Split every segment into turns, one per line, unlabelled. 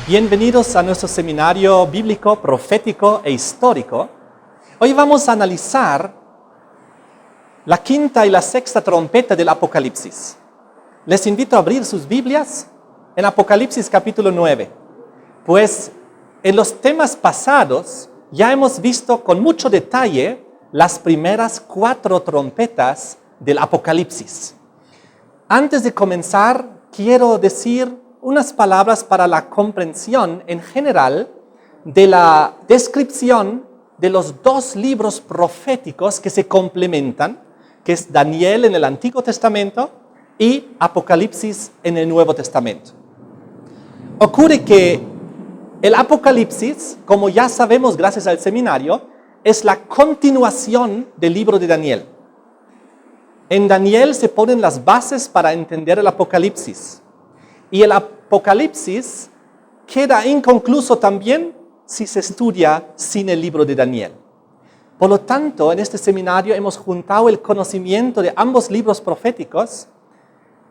Bienvenidos a nuestro seminario bíblico, profético e histórico. Hoy vamos a analizar la quinta y la sexta trompeta del Apocalipsis. Les invito a abrir sus Biblias en Apocalipsis capítulo 9. Pues en los temas pasados ya hemos visto con mucho detalle las primeras 4 trompetas del Apocalipsis. Antes de comenzar, quiero decir unas palabras para la comprensión en general de la descripción de los 2 libros proféticos que se complementan, que es Daniel en el Antiguo Testamento y Apocalipsis en el Nuevo Testamento. Ocurre que el Apocalipsis, como ya sabemos gracias al seminario, es la continuación del libro de Daniel. En Daniel se ponen las bases para entender el Apocalipsis. Y el Apocalipsis queda inconcluso también si se estudia sin el libro de Daniel. Por lo tanto, en este seminario hemos juntado el conocimiento de ambos libros proféticos,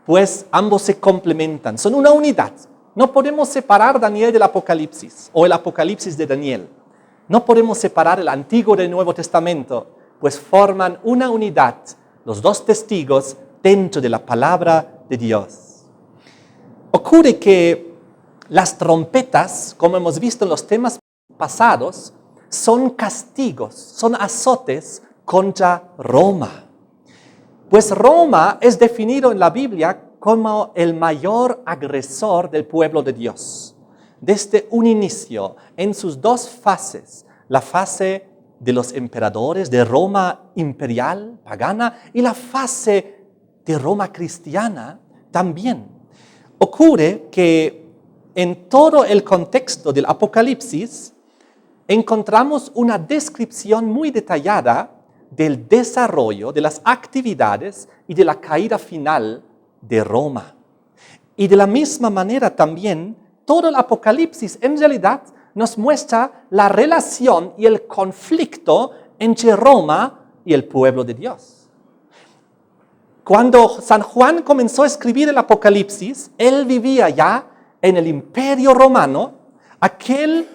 pues ambos se complementan, son una unidad. No podemos separar Daniel del Apocalipsis o el Apocalipsis de Daniel. No podemos separar el Antiguo del Nuevo Testamento, pues forman una unidad, los 2 testigos dentro de la palabra de Dios. Ocurre que las trompetas, como hemos visto en los temas pasados, son castigos, son azotes contra Roma. Pues Roma es definido en la Biblia como el mayor agresor del pueblo de Dios. Desde un inicio, en sus 2 fases, la fase de los emperadores de Roma imperial, pagana, y la fase de Roma cristiana también. Ocurre que en todo el contexto del Apocalipsis encontramos una descripción muy detallada del desarrollo, de las actividades y de la caída final de Roma. Y de la misma manera también, todo el Apocalipsis en realidad nos muestra la relación y el conflicto entre Roma y el pueblo de Dios. Cuando San Juan comenzó a escribir el Apocalipsis, él vivía ya en el Imperio Romano, aquel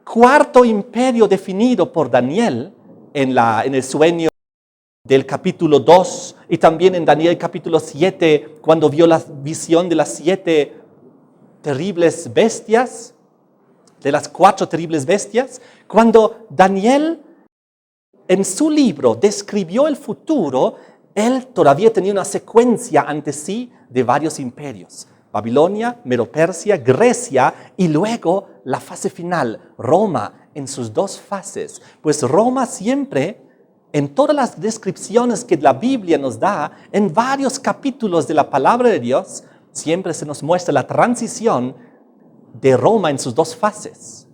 4º imperio definido por Daniel en el sueño del capítulo 2 y también en Daniel capítulo 7, cuando vio la visión de las 7 terribles bestias, de las 4 terribles bestias. Cuando Daniel en su libro describió el futuro, él todavía tenía una secuencia ante sí de varios imperios. Babilonia, Medo-Persia, Grecia y luego la fase final, Roma, en sus 2 fases. Pues Roma siempre, en todas las descripciones que la Biblia nos da, en varios capítulos de la palabra de Dios, siempre se nos muestra la transición de Roma en sus 2 fases.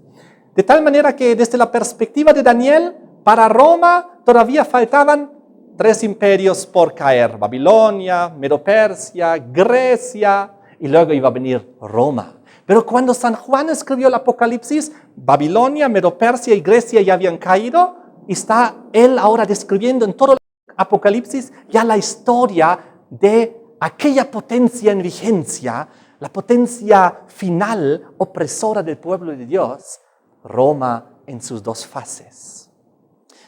De tal manera que desde la perspectiva de Daniel, para Roma todavía faltaban 3 imperios por caer: Babilonia, Medo-Persia, Grecia, y luego iba a venir Roma. Pero cuando San Juan escribió el Apocalipsis, Babilonia, Medo-Persia y Grecia ya habían caído, y está él ahora describiendo en todo el Apocalipsis ya la historia de aquella potencia en vigencia, la potencia final opresora del pueblo de Dios, Roma en sus 2 fases.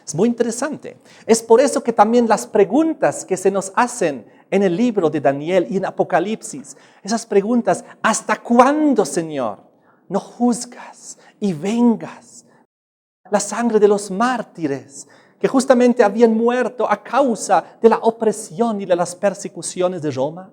Es muy interesante. Es por eso que también las preguntas que se nos hacen en el libro de Daniel y en Apocalipsis, esas preguntas: ¿hasta cuándo, Señor, no juzgas y vengas la sangre de los mártires que justamente habían muerto a causa de la opresión y de las persecuciones de Roma?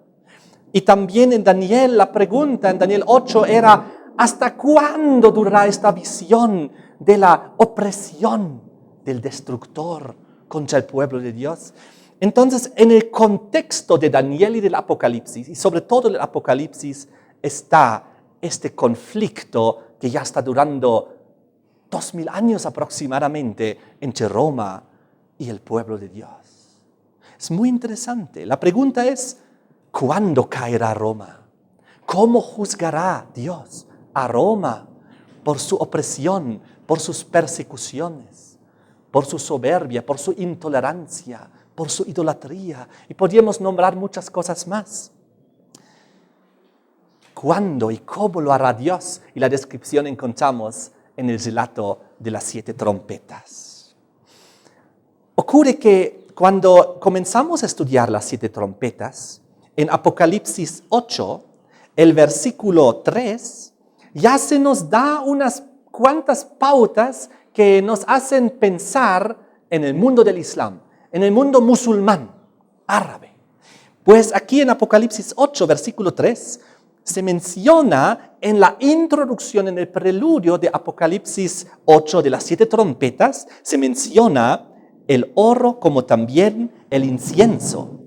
Y también en Daniel, la pregunta en Daniel 8 era: ¿hasta cuándo durará esta visión de la opresión del destructor contra el pueblo de Dios? Entonces, en el contexto de Daniel y del Apocalipsis, y sobre todo del Apocalipsis, está este conflicto que ya está durando 2000 años aproximadamente entre Roma y el pueblo de Dios. Es muy interesante. La pregunta es: ¿cuándo caerá Roma? ¿Cómo juzgará Dios a Roma por su opresión, por sus persecuciones, por su soberbia, por su intolerancia, por su idolatría? Y podríamos nombrar muchas cosas más. ¿Cuándo y cómo lo hará Dios? Y la descripción encontramos en el relato de las 7 trompetas. Ocurre que cuando comenzamos a estudiar las 7 trompetas, en Apocalipsis 8, el versículo 3, ya se nos da unas cuantas pautas que nos hacen pensar en el mundo del Islam, en el mundo musulmán, árabe. Pues aquí en Apocalipsis 8, versículo 3, se menciona en la introducción, en el preludio de Apocalipsis 8 de las 7 trompetas, se menciona el oro como también el incienso.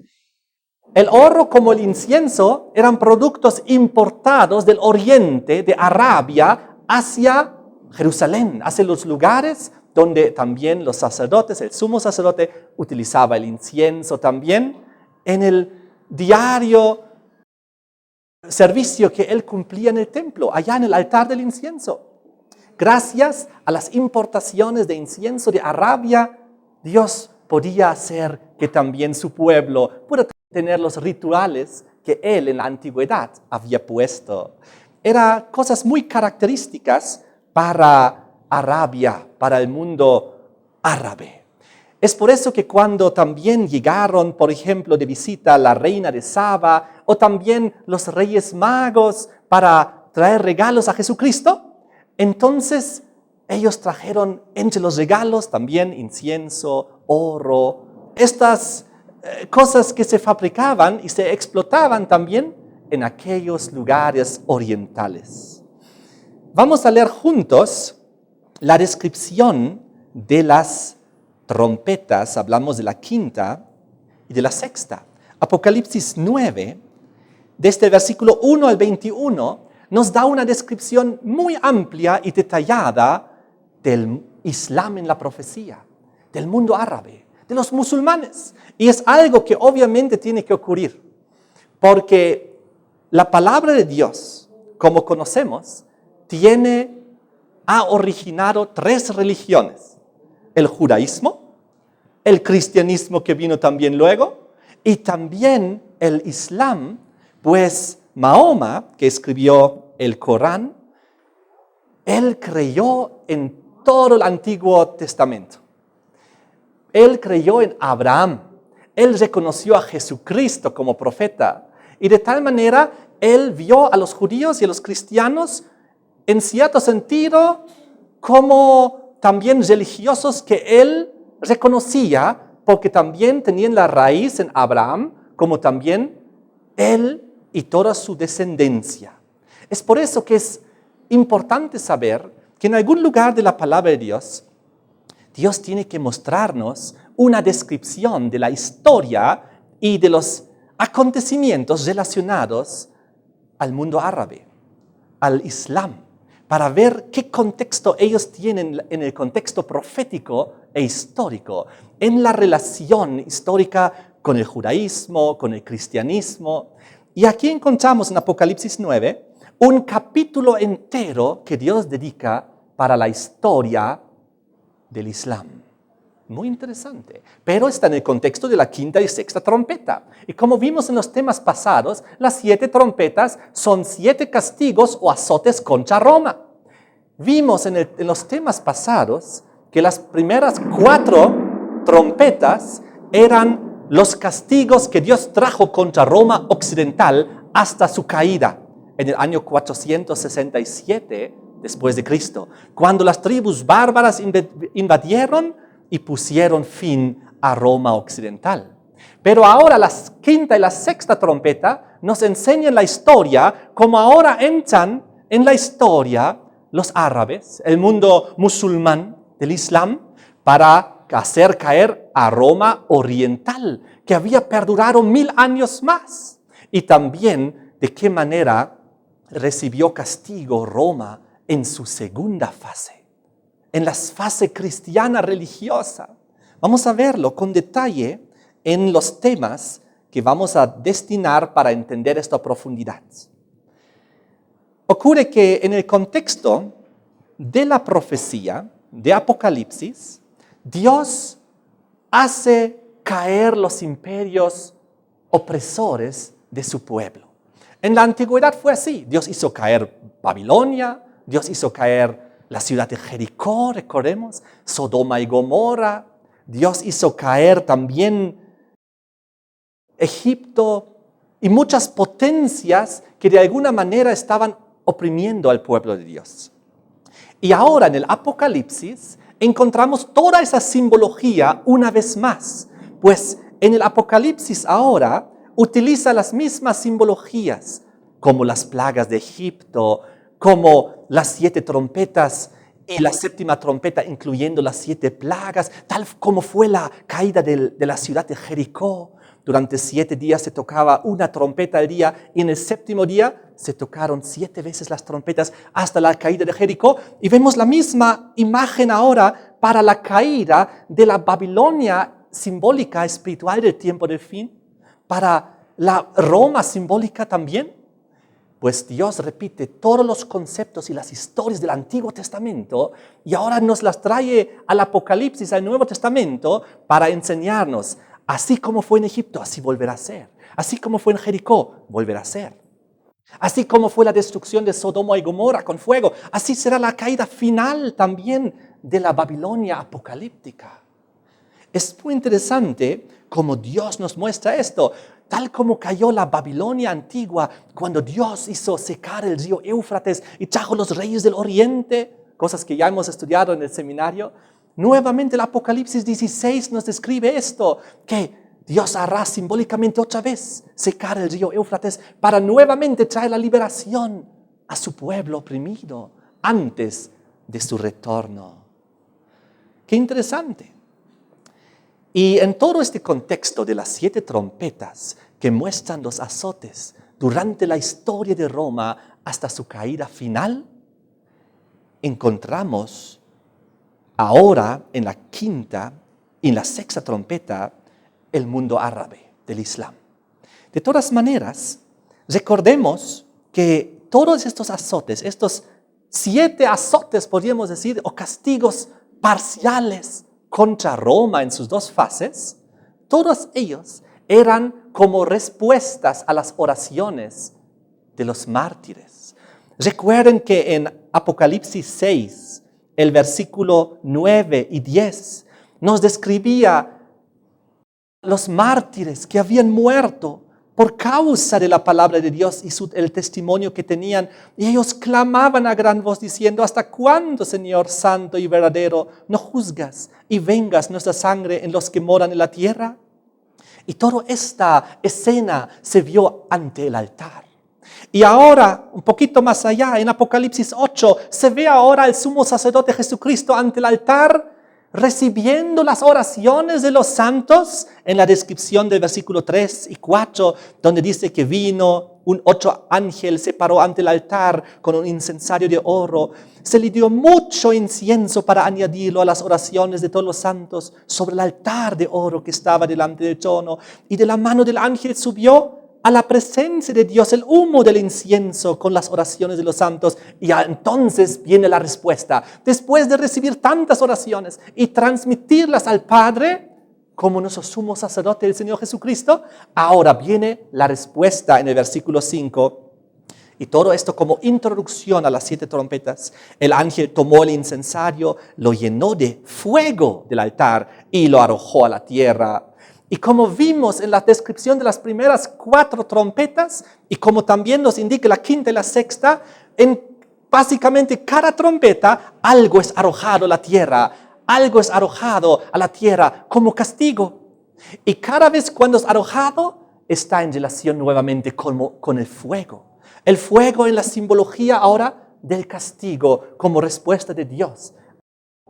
El oro como el incienso eran productos importados del oriente, de Arabia, hacia Jerusalén, hacia los lugares donde también los sacerdotes, el sumo sacerdote, utilizaba el incienso también en el diario servicio que él cumplía en el templo, allá en el altar del incienso. Gracias a las importaciones de incienso de Arabia, Dios podía hacer que también su pueblo pueda tener los rituales que él en la antigüedad había puesto. Eran cosas muy características para Arabia, para el mundo árabe. Es por eso que cuando también llegaron, por ejemplo, de visita la reina de Saba o también los reyes magos para traer regalos a Jesucristo, entonces ellos trajeron entre los regalos también incienso, oro, estas cosas que se fabricaban y se explotaban también en aquellos lugares orientales. Vamos a leer juntos la descripción de las trompetas, hablamos de la quinta y de la sexta. Apocalipsis 9, desde el versículo 1 al 21, nos da una descripción muy amplia y detallada del Islam en la profecía, del mundo árabe, de los musulmanes. Y es algo que obviamente tiene que ocurrir, porque la palabra de Dios, como conocemos, ha originado 3 religiones. El judaísmo, el cristianismo que vino también luego, y también el Islam, pues Mahoma, que escribió el Corán, él creyó en todo el Antiguo Testamento. Él creyó en Abraham, él reconoció a Jesucristo como profeta, y de tal manera él vio a los judíos y a los cristianos en cierto sentido como también religiosos que él reconocía porque también tenían la raíz en Abraham, como también él y toda su descendencia. Es por eso que es importante saber que en algún lugar de la palabra de Dios, Dios tiene que mostrarnos una descripción de la historia y de los acontecimientos relacionados al mundo árabe, al Islam, para ver qué contexto ellos tienen en el contexto profético e histórico, en la relación histórica con el judaísmo, con el cristianismo. Y aquí encontramos en Apocalipsis 9 un capítulo entero que Dios dedica para la historia del Islam. Muy interesante, pero está en el contexto de la quinta y sexta trompeta. Y como vimos en los temas pasados, las 7 trompetas son 7 castigos o azotes contra Roma. Vimos en los temas pasados que las primeras 4 trompetas eran los castigos que Dios trajo contra Roma occidental hasta su caída en el año 467 después de Cristo, cuando las tribus bárbaras invadieron y pusieron fin a Roma occidental. Pero ahora la quinta y la sexta trompeta nos enseñan la historia, como ahora entran en la historia los árabes, el mundo musulmán del Islam, para hacer caer a Roma oriental, que había perdurado 1000 años más. Y también de qué manera recibió castigo Roma en su segunda fase, en la fase cristiana religiosa. Vamos a verlo con detalle en los temas que vamos a destinar para entender esta profundidad. Ocurre que en el contexto de la profecía de Apocalipsis, Dios hace caer los imperios opresores de su pueblo. En la antigüedad fue así. Dios hizo caer Babilonia, Dios hizo caer la ciudad de Jericó, recordemos, Sodoma y Gomorra. Dios hizo caer también Egipto y muchas potencias que de alguna manera estaban oprimiendo al pueblo de Dios. Y ahora en el Apocalipsis encontramos toda esa simbología una vez más, pues en el Apocalipsis ahora utiliza las mismas simbologías, como las plagas de Egipto, como las 7 trompetas y la 7ª trompeta, incluyendo las 7 plagas, tal como fue la caída de la ciudad de Jericó. Durante 7 días se tocaba una trompeta al día y en el 7º día se tocaron 7 veces las trompetas hasta la caída de Jericó. Y vemos la misma imagen ahora para la caída de la Babilonia simbólica espiritual del tiempo del fin, para la Roma simbólica también. Pues Dios repite todos los conceptos y las historias del Antiguo Testamento y ahora nos las trae al Apocalipsis, al Nuevo Testamento, para enseñarnos, así como fue en Egipto, así volverá a ser. Así como fue en Jericó, volverá a ser. Así como fue la destrucción de Sodoma y Gomorra con fuego, así será la caída final también de la Babilonia apocalíptica. Es muy interesante cómo Dios nos muestra esto. Tal como cayó la Babilonia antigua cuando Dios hizo secar el río Éufrates y trajo los reyes del oriente, cosas que ya hemos estudiado en el seminario. Nuevamente el Apocalipsis 16 nos describe esto, que Dios hará simbólicamente otra vez secar el río Éufrates para nuevamente traer la liberación a su pueblo oprimido antes de su retorno. Qué interesante. Y en todo este contexto de las 7 trompetas que muestran los azotes durante la historia de Roma hasta su caída final, encontramos ahora en la 5ª y en la 6ª trompeta el mundo árabe del Islam. De todas maneras, recordemos que todos estos azotes, estos 7 azotes, podríamos decir, o castigos parciales contra Roma en sus 2 fases, todos ellos eran como respuestas a las oraciones de los mártires. Recuerden que en Apocalipsis 6, el versículo 9 y 10, nos describía los mártires que habían muerto por causa de la palabra de Dios y el testimonio que tenían. Y ellos clamaban a gran voz diciendo, ¿hasta cuándo, Señor santo y verdadero, no juzgas y vengas nuestra sangre en los que moran en la tierra? Y toda esta escena se vio ante el altar. Y ahora, un poquito más allá, en Apocalipsis 8, se ve ahora al sumo sacerdote Jesucristo ante el altar, recibiendo las oraciones de los santos, en la descripción del versículo 3 y 4, donde dice que vino un otro ángel, se paró ante el altar con un incensario de oro. Se le dio mucho incienso para añadirlo a las oraciones de todos los santos sobre el altar de oro que estaba delante del trono. Y de la mano del ángel subió a la presencia de Dios el humo del incienso con las oraciones de los santos. Y entonces viene la respuesta. Después de recibir tantas oraciones y transmitirlas al Padre, como nuestro sumo sacerdote, el Señor Jesucristo, ahora viene la respuesta en el versículo 5. Y todo esto como introducción a las 7 trompetas. El ángel tomó el incensario, lo llenó de fuego del altar y lo arrojó a la tierra. Y como vimos en la descripción de las primeras 4 trompetas, y como también nos indica la 5ª y la 6ª, en básicamente cada trompeta algo es arrojado a la tierra, algo es arrojado a la tierra como castigo. Y cada vez cuando es arrojado, está en relación nuevamente con el fuego. El fuego en la simbología ahora del castigo como respuesta de Dios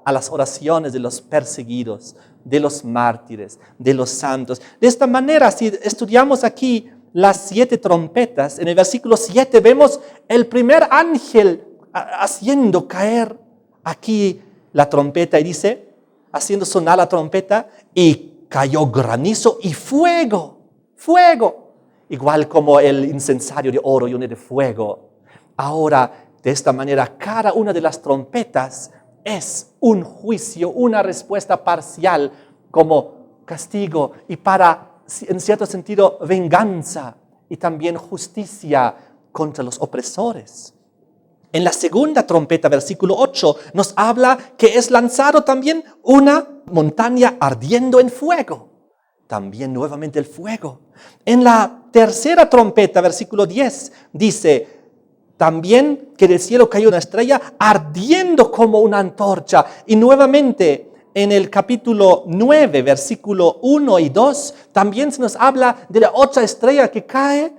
a las oraciones de los perseguidos, de los mártires, de los santos. De esta manera, si estudiamos aquí las 7 trompetas, en el versículo 7 vemos el primer ángel haciendo caer aquí la trompeta y dice, haciendo sonar la trompeta, y cayó granizo y fuego, fuego, igual como el incensario de oro lleno de fuego. Ahora, de esta manera, cada una de las trompetas es un juicio, una respuesta parcial como castigo y para, en cierto sentido, venganza y también justicia contra los opresores. En la segunda trompeta, versículo 8, nos habla que es lanzado también una montaña ardiendo en fuego. También nuevamente el fuego. En la tercera trompeta, versículo 10, dice también que del cielo cayó una estrella ardiendo como una antorcha. Y nuevamente en el capítulo 9, versículo 1 y 2, también se nos habla de la otra estrella que cae.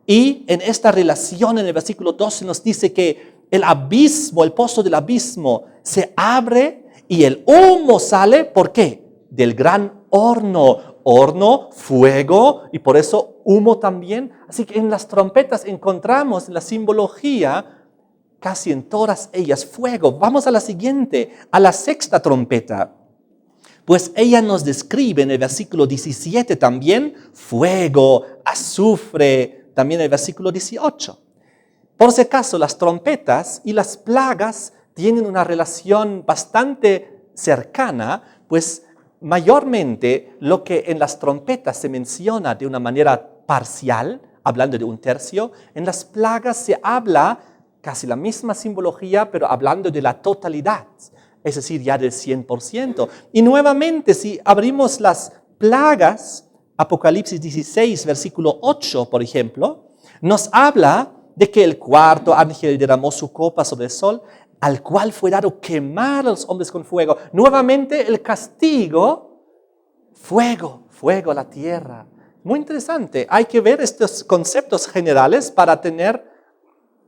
Y en esta relación, en el versículo 12, nos dice que el abismo, el pozo del abismo, se abre y el humo sale. ¿Por qué? Del gran horno. Horno, fuego, y por eso humo también. Así que en las trompetas encontramos la simbología, casi en todas ellas, fuego. Vamos a la siguiente, a la sexta trompeta. Pues ella nos describe en el versículo 17 también fuego, azufre, también en el versículo 18. Por si acaso, las trompetas y las plagas tienen una relación bastante cercana, pues mayormente lo que en las trompetas se menciona de una manera parcial, hablando de un tercio, en las plagas se habla casi la misma simbología, pero hablando de la totalidad, es decir, ya del 100%. Y nuevamente, si abrimos las plagas, Apocalipsis 16, versículo 8, por ejemplo, nos habla de que el cuarto ángel derramó su copa sobre el sol, al cual fue dado quemar a los hombres con fuego. Nuevamente el castigo, fuego, fuego a la tierra. Muy interesante. Hay que ver estos conceptos generales para tener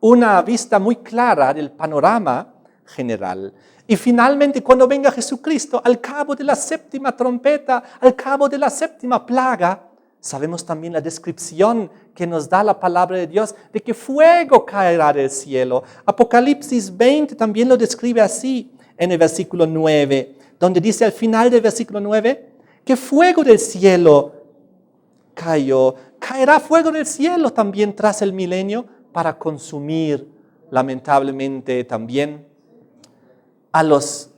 una vista muy clara del panorama general. Y finalmente, cuando venga Jesucristo, al cabo de la séptima trompeta, al cabo de la séptima plaga, sabemos también la descripción que nos da la palabra de Dios de que fuego caerá del cielo. Apocalipsis 20 también lo describe así en el versículo 9, donde dice al final del versículo 9 que fuego del cielo cayó. Caerá fuego del cielo también tras el milenio para consumir lamentablemente también a los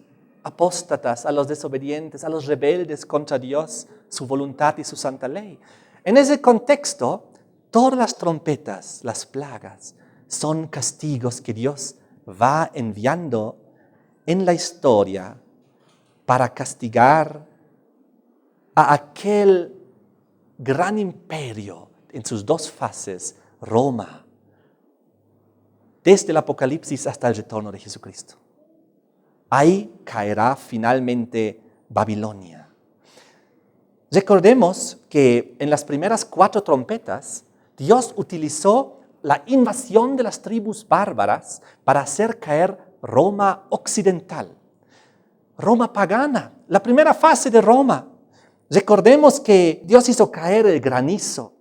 apóstatas, a los desobedientes, a los rebeldes contra Dios, su voluntad y su santa ley. En ese contexto, todas las trompetas, las plagas, son castigos que Dios va enviando en la historia para castigar a aquel gran imperio en sus dos fases, Roma, desde el Apocalipsis hasta el retorno de Jesucristo. Ahí caerá finalmente Babilonia. Recordemos que en las primeras 4 trompetas, Dios utilizó la invasión de las tribus bárbaras para hacer caer Roma occidental, Roma pagana, la primera fase de Roma. Recordemos que Dios hizo caer el granizo,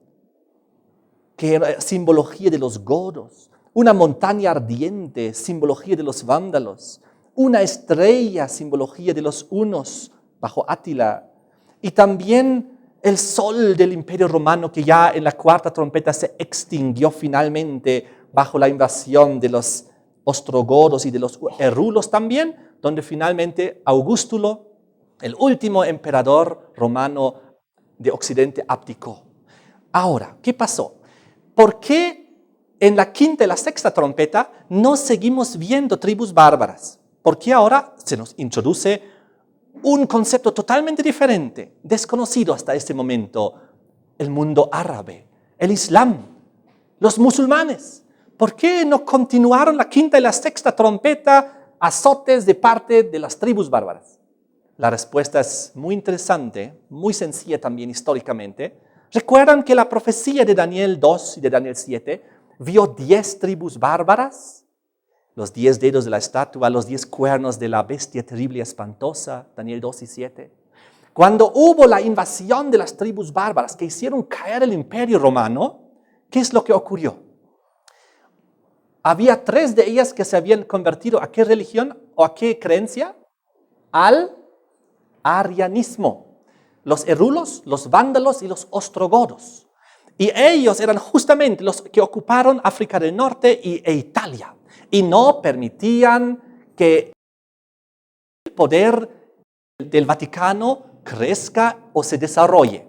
que era simbología de los godos, una montaña ardiente, simbología de los vándalos, una estrella, simbología de los hunos bajo Átila, y también el sol del Imperio Romano que ya en la 4ª trompeta se extinguió finalmente bajo la invasión de los ostrogodos y de los erulos también, donde finalmente Augustulo, el último emperador romano de Occidente, abdicó. Ahora, ¿qué pasó? ¿Por qué en la 5ª y la 6ª trompeta no seguimos viendo tribus bárbaras? Porque ahora se nos introduce un concepto totalmente diferente, desconocido hasta este momento, el mundo árabe, el Islam, los musulmanes. ¿Por qué no continuaron la 5ª y la 6ª trompeta azotes de parte de las tribus bárbaras? La respuesta es muy interesante, muy sencilla también históricamente. ¿Recuerdan que la profecía de Daniel 2 y de Daniel 7 vio 10 tribus bárbaras? Los 10 dedos de la estatua, los 10 cuernos de la bestia terrible y espantosa, Daniel 2 y 7. Cuando hubo la invasión de las tribus bárbaras que hicieron caer el Imperio Romano, ¿qué es lo que ocurrió? Había 3 de ellas que se habían convertido ¿a qué religión o a qué creencia? Al arianismo. Los erulos, los vándalos y los ostrogodos. Y ellos eran justamente los que ocuparon África del Norte e Italia. Y no permitían que el poder del Vaticano crezca o se desarrolle.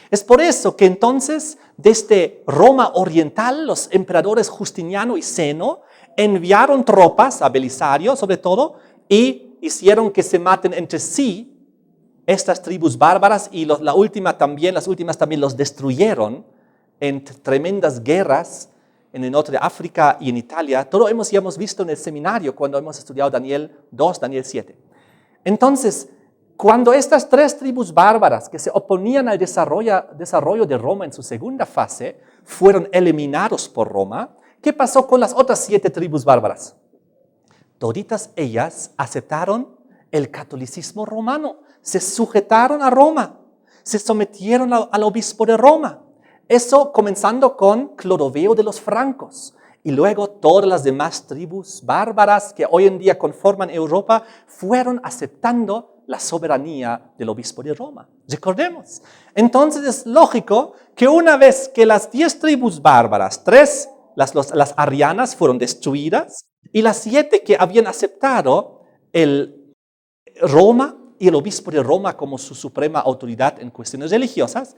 Es por eso que entonces desde Roma Oriental los emperadores Justiniano y Zeno enviaron tropas a Belisario sobre todo y hicieron que se maten entre sí estas tribus bárbaras y las últimas también los destruyeron en tremendas guerras en el norte de África y en Italia. Todo ya hemos visto en el seminario cuando hemos estudiado Daniel 2, Daniel 7. Entonces, cuando estas tres tribus bárbaras que se oponían al desarrollo de Roma en su segunda fase fueron eliminados por Roma, ¿qué pasó con las otras 7 tribus bárbaras? Toditas ellas aceptaron el catolicismo romano, se sujetaron a Roma, se sometieron al obispo de Roma. Eso comenzando con Clodoveo de los francos y luego todas las demás tribus bárbaras que hoy en día conforman Europa fueron aceptando la soberanía del obispo de Roma. Recordemos. Entonces es lógico que una vez que las 10 tribus bárbaras, 3, las arianas fueron destruidas y las 7 que habían aceptado Roma y el obispo de Roma como su suprema autoridad en cuestiones religiosas,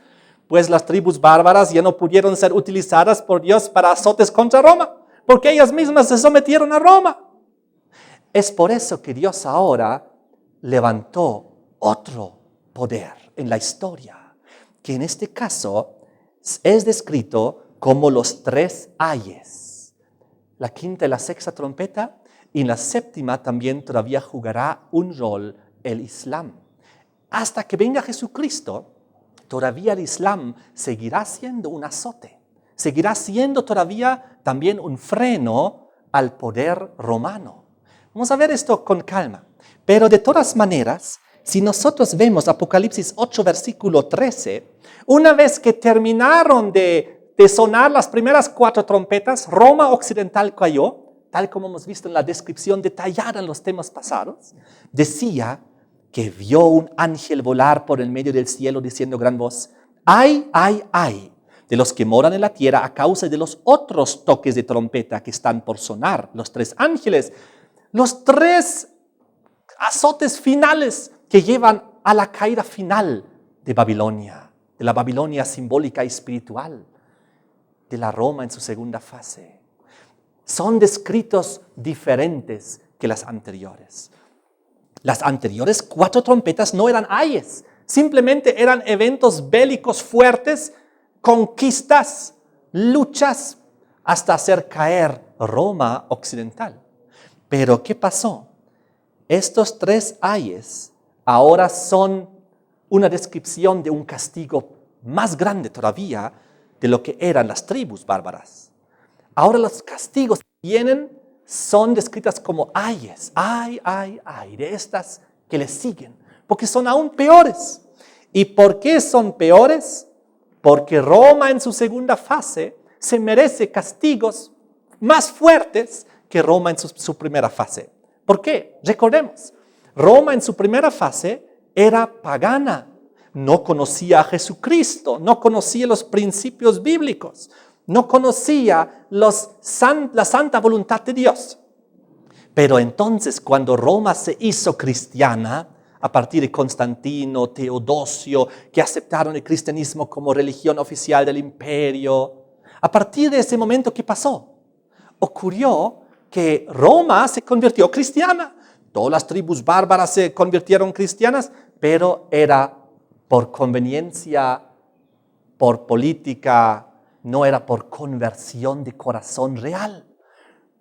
pues las tribus bárbaras ya no pudieron ser utilizadas por Dios para azotes contra Roma, porque ellas mismas se sometieron a Roma. Es por eso que Dios ahora levantó otro poder en la historia, que en este caso es descrito como los 3 ayes. La quinta y la sexta trompeta, y en la séptima también todavía jugará un rol el Islam. Hasta que venga Jesucristo, todavía el Islam seguirá siendo un azote, seguirá siendo todavía también un freno al poder romano. Vamos a ver esto con calma. Pero de todas maneras, si nosotros vemos Apocalipsis 8, versículo 13, una vez que terminaron de sonar las primeras 4 trompetas, Roma occidental cayó, tal como hemos visto en la descripción detallada en los temas pasados, decía que vio un ángel volar por el medio del cielo diciendo gran voz, ¡ay, ay, ay! De los que moran en la tierra a causa de los otros toques de trompeta que están por sonar, los 3 ángeles, los 3 azotes finales que llevan a la caída final de Babilonia, de la Babilonia simbólica y espiritual, de la Roma en su segunda fase. Son descritos diferentes que las anteriores. Las anteriores 4 trompetas no eran ayes, simplemente eran eventos bélicos fuertes, conquistas, luchas, hasta hacer caer Roma occidental. Pero ¿qué pasó? Estos 3 ayes ahora son una descripción de un castigo más grande todavía de lo que eran las tribus bárbaras. Ahora los castigos que vienen son descritas como ayes, ay, ay, ay, de estas que les siguen, porque son aún peores. ¿Y por qué son peores? Porque Roma en su segunda fase se merece castigos más fuertes que Roma en su primera fase. ¿Por qué? Recordemos, Roma en su primera fase era pagana, no conocía a Jesucristo, no conocía los principios bíblicos, no conocía la santa voluntad de Dios. Pero entonces cuando Roma se hizo cristiana, a partir de Constantino, Teodosio, que aceptaron el cristianismo como religión oficial del imperio, a partir de ese momento, ¿qué pasó? Ocurrió que Roma se convirtió cristiana. Todas las tribus bárbaras se convirtieron cristianas, pero era por conveniencia, por política, no era por conversión de corazón real.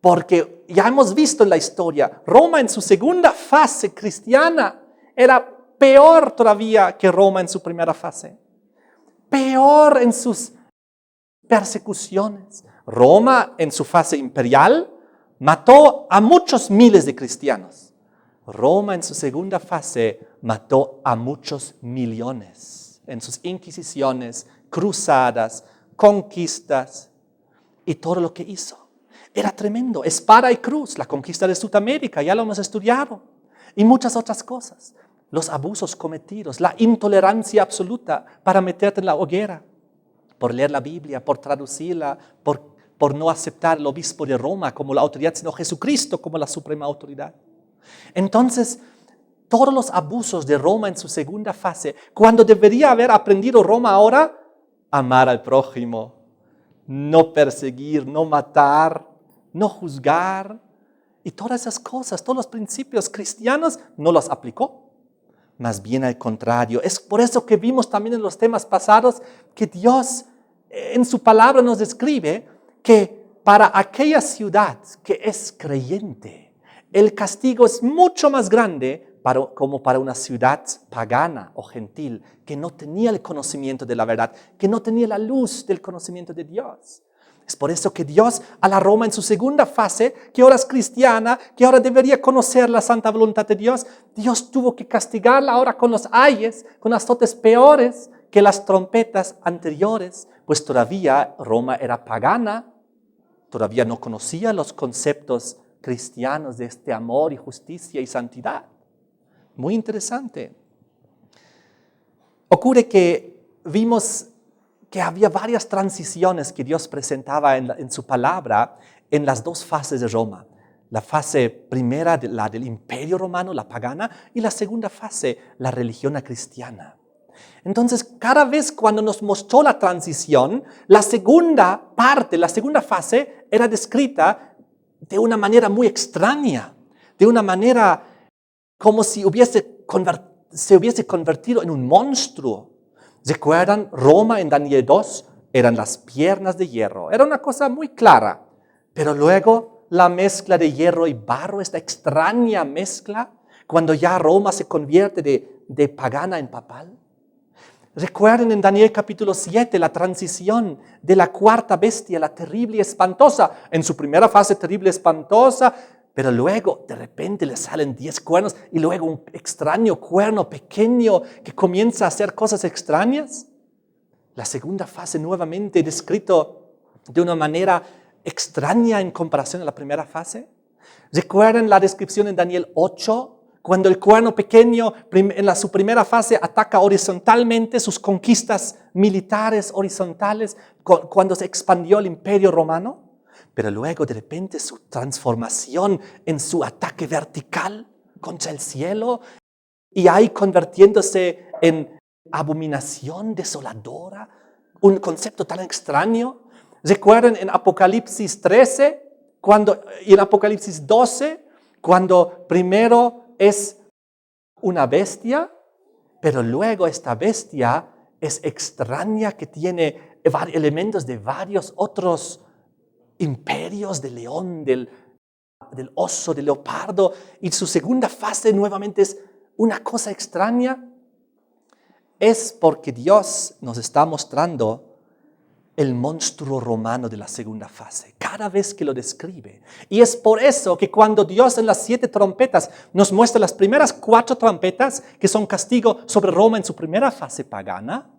Porque ya hemos visto en la historia, Roma en su segunda fase cristiana era peor todavía que Roma en su primera fase. Peor en sus persecuciones. Roma en su fase imperial mató a muchos miles de cristianos. Roma en su segunda fase mató a muchos millones en sus inquisiciones, cruzadas, conquistas y todo lo que hizo. Era tremendo. Espada y cruz, la conquista de Sudamérica, ya lo hemos estudiado. Y muchas otras cosas. Los abusos cometidos, la intolerancia absoluta para meterte en la hoguera, por leer la Biblia, por traducirla, por no aceptar el obispo de Roma como la autoridad, sino Jesucristo como la suprema autoridad. Entonces, todos los abusos de Roma en su segunda fase, cuando debería haber aprendido Roma ahora, amar al prójimo, no perseguir, no matar, no juzgar, y todas esas cosas, todos los principios cristianos no los aplicó. Más bien al contrario. Es por eso que vimos también en los temas pasados que Dios en su palabra nos describe que para aquella ciudad que es creyente, el castigo es mucho más grande como para una ciudad pagana o gentil que no tenía el conocimiento de la verdad, que no tenía la luz del conocimiento de Dios. Es por eso que Dios a la Roma en su segunda fase, que ahora es cristiana, que ahora debería conocer la santa voluntad de Dios, Dios tuvo que castigarla ahora con los ayes, con azotes peores que las trompetas anteriores, pues todavía Roma era pagana, todavía no conocía los conceptos cristianos de este amor y justicia y santidad. Muy interesante. Ocurre que vimos que había varias transiciones que Dios presentaba en su palabra en las dos fases de Roma. La fase primera, la del imperio romano, la pagana, y la segunda fase, la religión cristiana. Entonces, cada vez cuando nos mostró la transición, la segunda parte, la segunda fase, era descrita de una manera muy extraña, de una manera como si se hubiese convertido en un monstruo. ¿Recuerdan? Roma en Daniel 2 eran las piernas de hierro. Era una cosa muy clara. Pero luego la mezcla de hierro y barro, esta extraña mezcla, cuando ya Roma se convierte de pagana en papal. Recuerden en Daniel capítulo 7 la transición de la cuarta bestia, la terrible y espantosa. En su primera fase terrible y espantosa, pero luego de repente le salen 10 cuernos y luego un extraño cuerno pequeño que comienza a hacer cosas extrañas. La segunda fase nuevamente descrito de una manera extraña en comparación a la primera fase. ¿Recuerdan la descripción en Daniel 8? Cuando el cuerno pequeño en su primera fase ataca horizontalmente sus conquistas militares horizontales, cuando se expandió el imperio romano. Pero luego de repente su transformación en su ataque vertical contra el cielo y ahí convirtiéndose en abominación desoladora, un concepto tan extraño. ¿Recuerdan en Apocalipsis 13 y en Apocalipsis 12 cuando primero es una bestia, pero luego esta bestia es extraña que tiene elementos de varios otros imperios, del león, del oso, del leopardo, y su segunda fase nuevamente es una cosa extraña? Es porque Dios nos está mostrando el monstruo romano de la segunda fase, cada vez que lo describe. Y es por eso que cuando Dios en las 7 trompetas nos muestra las primeras 4 trompetas, que son castigo sobre Roma en su primera fase pagana,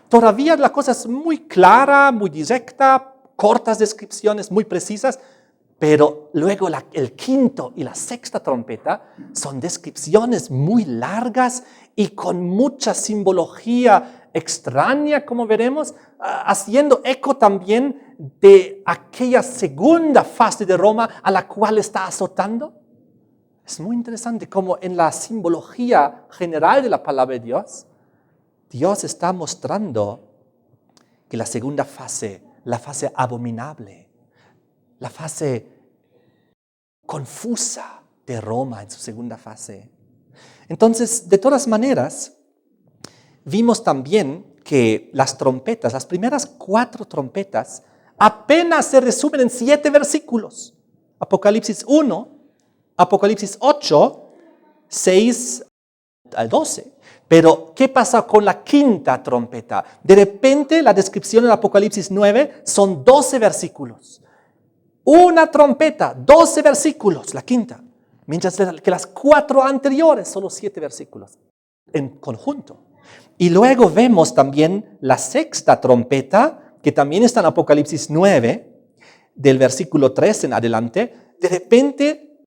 todavía la cosa es muy clara, muy directa, cortas descripciones muy precisas, pero luego el quinto y la sexta trompeta son descripciones muy largas y con mucha simbología extraña, como veremos, haciendo eco también de aquella segunda fase de Roma a la cual está azotando. Es muy interesante cómo en la simbología general de la palabra de Dios, Dios está mostrando que la segunda fase, la fase abominable, la fase confusa de Roma en su segunda fase. Entonces, de todas maneras, vimos también que las trompetas, las primeras 4 trompetas, apenas se resumen en 7 versículos. Apocalipsis 1, Apocalipsis 8, 6 al 12. Pero, ¿qué pasa con la quinta trompeta? De repente, la descripción en Apocalipsis 9 son 12 versículos. Una trompeta, 12 versículos, la quinta. Mientras que las 4 anteriores, solo 7 versículos en conjunto. Y luego vemos también la sexta trompeta, que también está en Apocalipsis 9, del versículo 3 en adelante. De repente,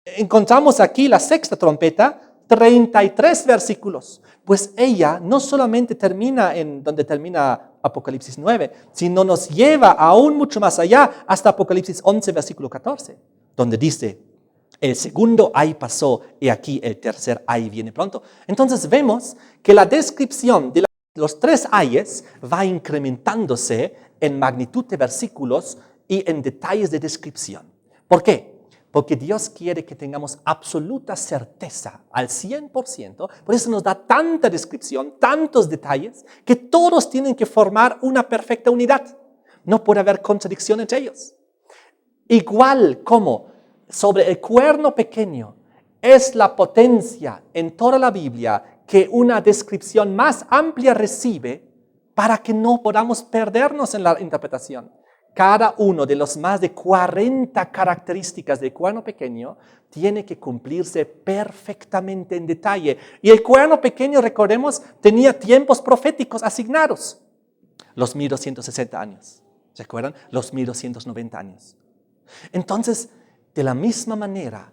encontramos aquí la sexta trompeta, 33 versículos. Pues ella no solamente termina en donde termina Apocalipsis 9, sino nos lleva aún mucho más allá hasta Apocalipsis 11, versículo 14, donde dice: El segundo ay pasó y aquí el tercer ay viene pronto. Entonces vemos que la descripción de los tres ayes va incrementándose en magnitud de versículos y en detalles de descripción. ¿Por qué? Porque Dios quiere que tengamos absoluta certeza al 100%, por eso nos da tanta descripción, tantos detalles, que todos tienen que formar una perfecta unidad. No puede haber contradicción entre ellos. Igual como sobre el cuerno pequeño es la potencia en toda la Biblia que una descripción más amplia recibe para que no podamos perdernos en la interpretación. Cada uno de los más de 40 características del cuerno pequeño tiene que cumplirse perfectamente en detalle. Y el cuerno pequeño, recordemos, tenía tiempos proféticos asignados. Los 1260 años. ¿Se acuerdan? Los 1290 años. Entonces, de la misma manera,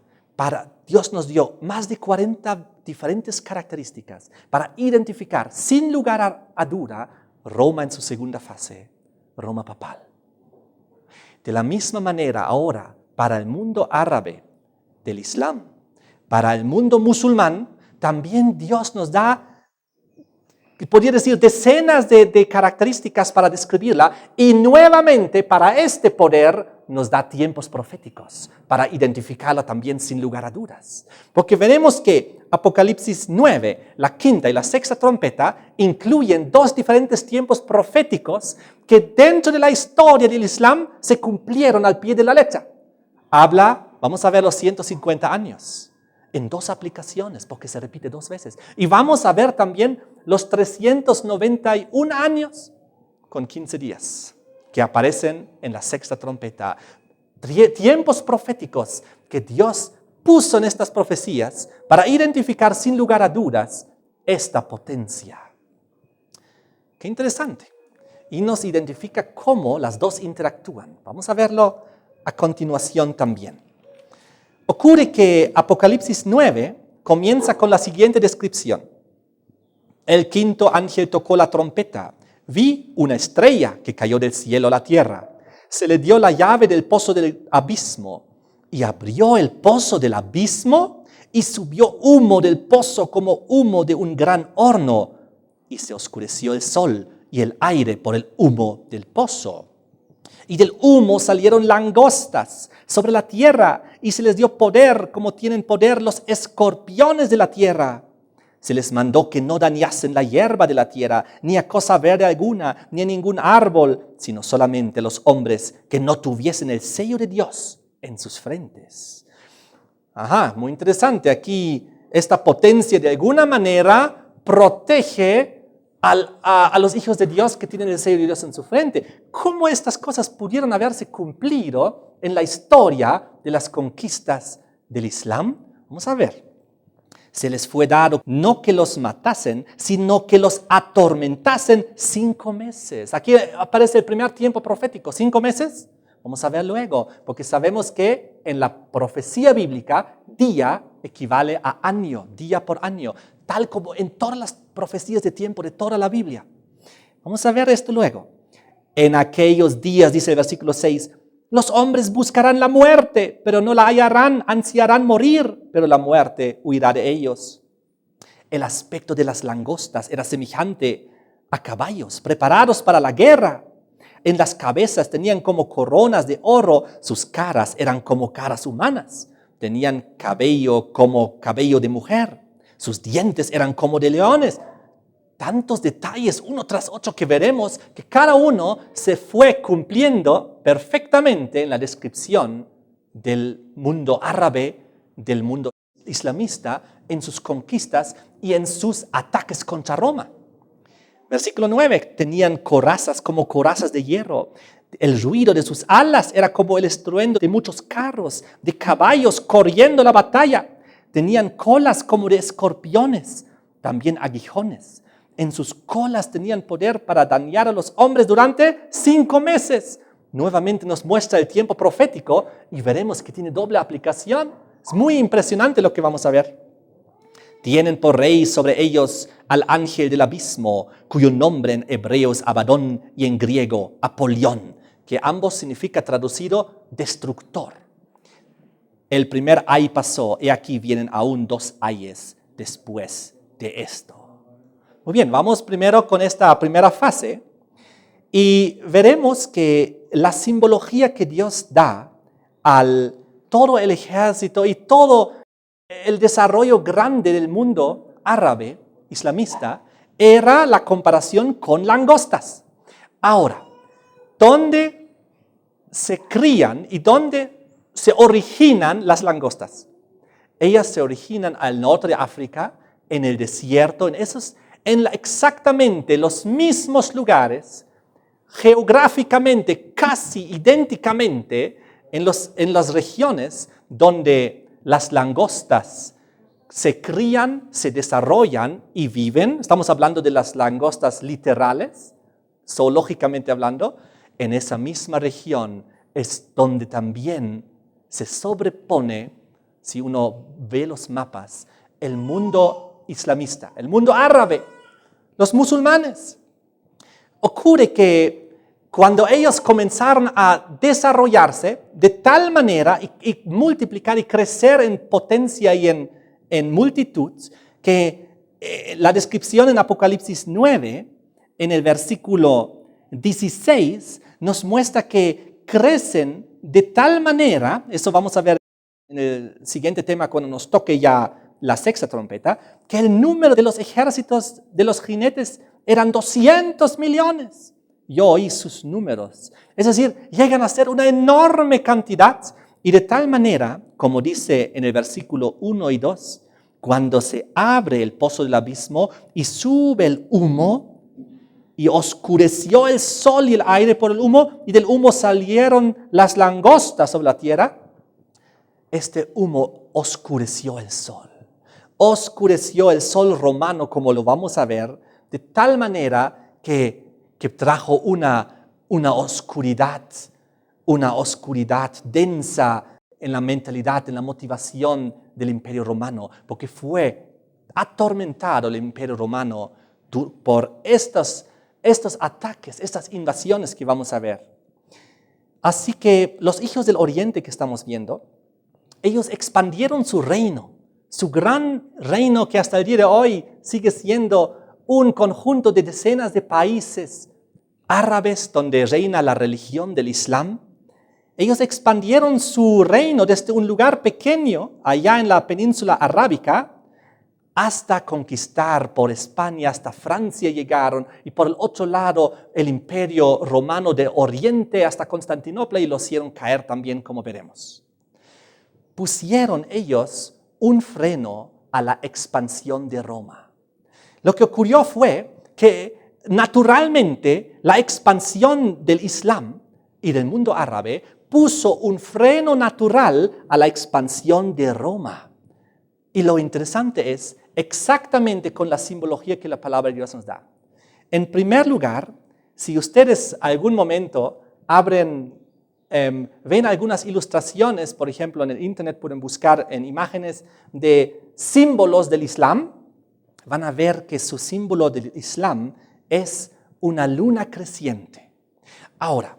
Dios nos dio más de 40 diferentes características para identificar, sin lugar a duda, Roma en su segunda fase, Roma papal. De la misma manera, ahora, para el mundo árabe del Islam, para el mundo musulmán, también Dios nos da, podría decir, decenas de características para describirla, y nuevamente para este poder nos da tiempos proféticos para identificarla también sin lugar a dudas. Porque veremos que Apocalipsis 9, la quinta y la sexta trompeta, incluyen dos diferentes tiempos proféticos que dentro de la historia del Islam se cumplieron al pie de la letra. Vamos a ver los 150 años en dos aplicaciones, porque se repite dos veces. Y vamos a ver también los 391 años con 15 días que aparecen en la sexta trompeta. Tiempos proféticos que Dios puso en estas profecías para identificar sin lugar a dudas esta potencia. Qué interesante. Y nos identifica cómo las dos interactúan. Vamos a verlo a continuación también. Ocurre que Apocalipsis 9 comienza con la siguiente descripción. El quinto ángel tocó la trompeta. Vi una estrella que cayó del cielo a la tierra. Se le dio la llave del pozo del abismo y abrió el pozo del abismo y subió humo del pozo como humo de un gran horno y se oscureció el sol y el aire por el humo del pozo. Y del humo salieron langostas sobre la tierra y se les dio poder como tienen poder los escorpiones de la tierra. Se les mandó que no dañasen la hierba de la tierra, ni a cosa verde alguna, ni a ningún árbol, sino solamente los hombres que no tuviesen el sello de Dios en sus frentes. Muy interesante. Aquí esta potencia de alguna manera protege a los hijos de Dios que tienen el sello de Dios en su frente. ¿Cómo estas cosas pudieron haberse cumplido en la historia de las conquistas del Islam? Vamos a ver. Se les fue dado no que los matasen, sino que los atormentasen 5 meses. Aquí aparece el primer tiempo profético, 5 meses. Vamos a ver luego, porque sabemos que en la profecía bíblica, día equivale a año, día por año, tal como en todas las profecías de tiempo de toda la Biblia. Vamos a ver esto luego. En aquellos días, dice el versículo 6, los hombres buscarán la muerte, pero no la hallarán, ansiarán morir, pero la muerte huirá de ellos. El aspecto de las langostas era semejante a caballos preparados para la guerra. En las cabezas tenían como coronas de oro, sus caras eran como caras humanas. Tenían cabello como cabello de mujer, sus dientes eran como de leones. Tantos detalles uno tras otro que veremos que cada uno se fue cumpliendo perfectamente en la descripción del mundo árabe, del mundo islamista, en sus conquistas y en sus ataques contra Roma. Versículo 9, tenían corazas como corazas de hierro. El ruido de sus alas era como el estruendo de muchos carros, de caballos corriendo la batalla. Tenían colas como de escorpiones, también aguijones. En sus colas tenían poder para dañar a los hombres durante 5 meses. Nuevamente nos muestra el tiempo profético y veremos que tiene doble aplicación. Es muy impresionante lo que vamos a ver. Tienen por rey sobre ellos al ángel del abismo, cuyo nombre en hebreo es Abadón y en griego Apolión, que ambos significa traducido destructor. El primer ay pasó, y aquí vienen aún 2 ayes después de esto. Muy bien, vamos primero con esta primera fase y veremos que la simbología que Dios da al todo el ejército y todo el desarrollo grande del mundo árabe, islamista, era la comparación con langostas. Ahora, ¿dónde se crían y dónde se originan las langostas? Ellas se originan al norte de África, en el desierto, en exactamente los mismos lugares, geográficamente casi idénticamente, en las regiones donde las langostas se crían, se desarrollan y viven. Estamos hablando de las langostas literales, zoológicamente hablando. En esa misma región es donde también se sobrepone, si uno ve los mapas, el mundo islamista, el mundo árabe, los musulmanes. Ocurre que cuando ellos comenzaron a desarrollarse de tal manera y multiplicar y crecer en potencia y en multitud, que la descripción en Apocalipsis 9, en el versículo 16, nos muestra que crecen de tal manera, eso vamos a ver en el siguiente tema cuando nos toque ya la sexta trompeta, que el número de los ejércitos de los jinetes eran 200 millones. Yo oí sus números. Es decir, llegan a ser una enorme cantidad y de tal manera, como dice en el versículo 1 y 2, cuando se abre el pozo del abismo y sube el humo y oscureció el sol y el aire por el humo y del humo salieron las langostas sobre la tierra, este humo oscureció el sol. Oscureció el sol romano, como lo vamos a ver, de tal manera que trajo una oscuridad densa en la mentalidad, en la motivación del Imperio Romano, porque fue atormentado el Imperio Romano por estos ataques, estas invasiones que vamos a ver. Así que los hijos del Oriente que estamos viendo, ellos expandieron su reino, su gran reino que hasta el día de hoy sigue siendo un conjunto de decenas de países árabes donde reina la religión del Islam. Ellos expandieron su reino desde un lugar pequeño allá en la península arábica hasta conquistar por España, hasta Francia llegaron y por el otro lado el imperio romano de Oriente hasta Constantinopla y lo hicieron caer también, como veremos. Pusieron ellos un freno a la expansión de Roma. Lo que ocurrió fue que naturalmente la expansión del Islam y del mundo árabe puso un freno natural a la expansión de Roma. Y lo interesante es exactamente con la simbología que la palabra de Dios nos da. En primer lugar, si ustedes algún momento ven algunas ilustraciones, por ejemplo en el internet pueden buscar en imágenes de símbolos del Islam, van a ver que su símbolo del Islam es una luna creciente. Ahora,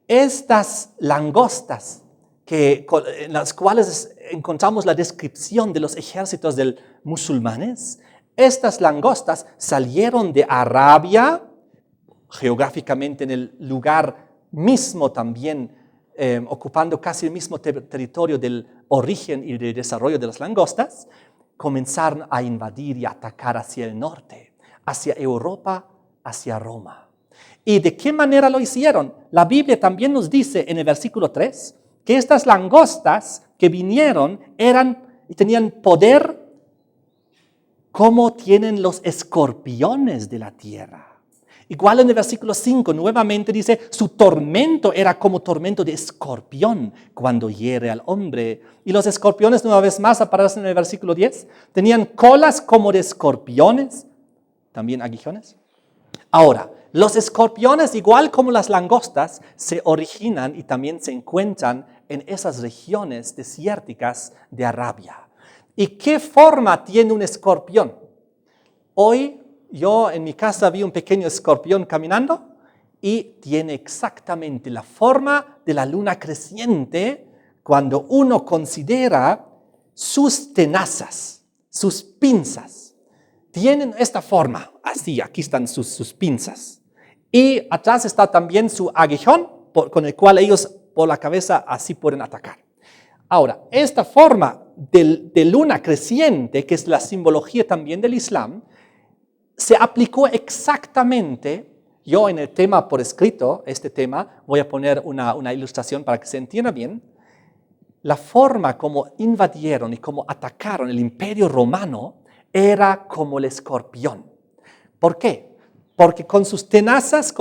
estas langostas en las cuales encontramos la descripción de los ejércitos de musulmanes, estas langostas salieron de Arabia, geográficamente en el lugar mismo también, ocupando casi el mismo territorio del origen y del desarrollo de las langostas, comenzaron a invadir y atacar hacia el norte, hacia Europa, hacia Roma. ¿Y de qué manera lo hicieron? La Biblia también nos dice en el versículo 3 que estas langostas que vinieron tenían poder como tienen los escorpiones de la tierra. Igual en el versículo 5 nuevamente dice, su tormento era como tormento de escorpión cuando hiere al hombre. Y los escorpiones, una vez más, aparecen en el versículo 10. Tenían colas como de escorpiones, también aguijones. Ahora, los escorpiones, igual como las langostas, se originan y también se encuentran en esas regiones desérticas de Arabia. ¿Y qué forma tiene un escorpión? Hoy yo en mi casa vi un pequeño escorpión caminando y tiene exactamente la forma de la luna creciente cuando uno considera sus tenazas, sus pinzas. Tienen esta forma, así, aquí están sus pinzas. Y atrás está también su aguijón, con el cual ellos por la cabeza así pueden atacar. Ahora, esta forma de luna creciente, que es la simbología también del Islam, se aplicó exactamente. Yo en el tema por escrito, este tema, voy a poner una ilustración para que se entienda bien. La forma como invadieron y como atacaron el Imperio Romano era como el escorpión. ¿Por qué? Porque con sus tenazas,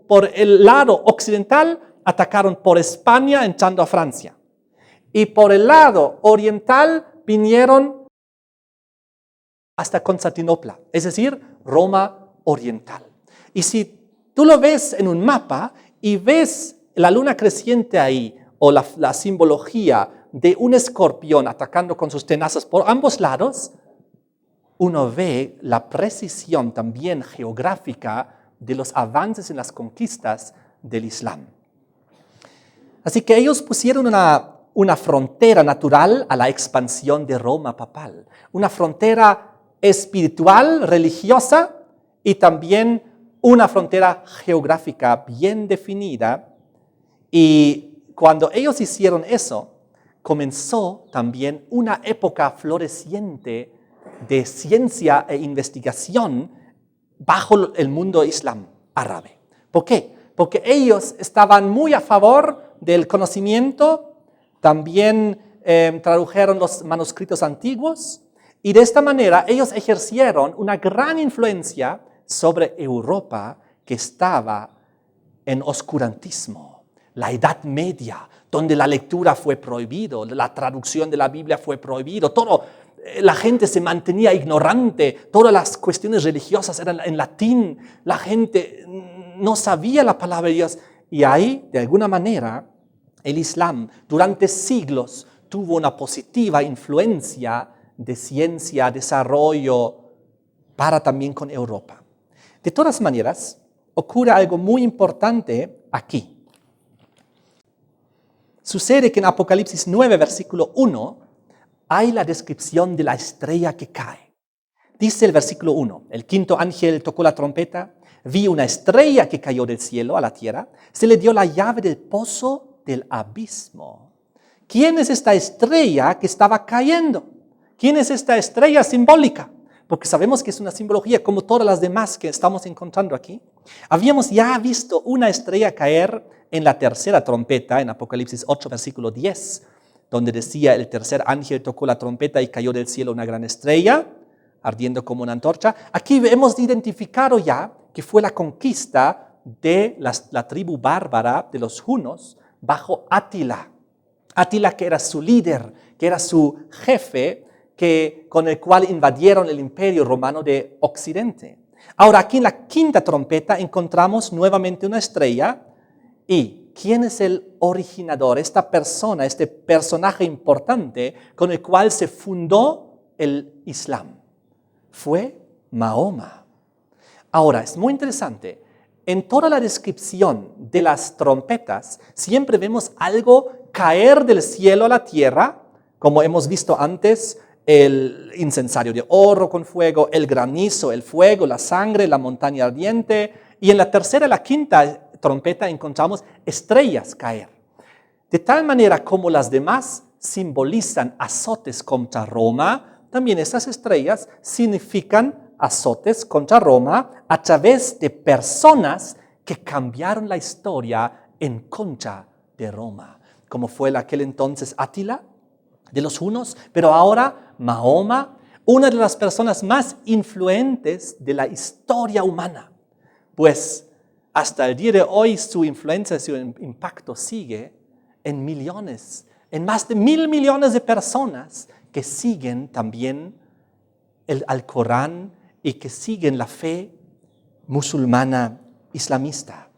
por el lado occidental, atacaron por España entrando a Francia. Y por el lado oriental vinieron hasta Constantinopla, es decir, Roma oriental. Y si tú lo ves en un mapa y ves la luna creciente ahí, o la simbología de un escorpión atacando con sus tenazas por ambos lados, uno ve la precisión también geográfica de los avances en las conquistas del Islam. Así que ellos pusieron una frontera natural a la expansión de Roma papal, una frontera espiritual, religiosa, y también una frontera geográfica bien definida. Y cuando ellos hicieron eso, comenzó también una época floreciente de ciencia e investigación bajo el mundo islam árabe. ¿Por qué? Porque ellos estaban muy a favor del conocimiento, también tradujeron los manuscritos antiguos, y de esta manera ellos ejercieron una gran influencia sobre Europa, que estaba en oscurantismo. La Edad Media, donde la lectura fue prohibido, la traducción de la Biblia fue prohibido, la gente se mantenía ignorante, todas las cuestiones religiosas eran en latín, la gente no sabía la palabra de Dios. Y ahí, de alguna manera, el Islam durante siglos tuvo una positiva influencia de ciencia, desarrollo, para también con Europa. De todas maneras, ocurre algo muy importante aquí. Sucede que en Apocalipsis 9, versículo 1, hay la descripción de la estrella que cae. Dice el versículo 1, el quinto ángel tocó la trompeta, vi una estrella que cayó del cielo a la tierra, se le dio la llave del pozo del abismo. ¿Quién es esta estrella que estaba cayendo? ¿Quién es esta estrella simbólica? Porque sabemos que es una simbología como todas las demás que estamos encontrando aquí. Habíamos ya visto una estrella caer en la tercera trompeta, en Apocalipsis 8, versículo 10, donde decía, el tercer ángel tocó la trompeta y cayó del cielo una gran estrella, ardiendo como una antorcha. Aquí hemos identificado ya que fue la conquista de la tribu bárbara de los hunos bajo Átila. Átila, que era su líder, que era su jefe, con el cual invadieron el imperio romano de Occidente. Ahora, aquí en la quinta trompeta encontramos nuevamente una estrella. ¿Y quién es el originador? Esta persona, este personaje importante con el cual se fundó el Islam. Fue Mahoma. Ahora, es muy interesante. En toda la descripción de las trompetas, siempre vemos algo caer del cielo a la tierra, como hemos visto antes, el incensario de oro con fuego, el granizo, el fuego, la sangre, la montaña ardiente. Y en la tercera y la quinta trompeta encontramos estrellas caer. De tal manera como las demás simbolizan azotes contra Roma, también estas estrellas significan azotes contra Roma a través de personas que cambiaron la historia en contra de Roma, como fue en aquel entonces Átila de los hunos, pero ahora Mahoma, una de las personas más influentes de la historia humana, pues hasta el día de hoy su influencia, su impacto sigue en millones, en más de 1,000 millones de personas que siguen también al Corán y que siguen la fe musulmana islamista.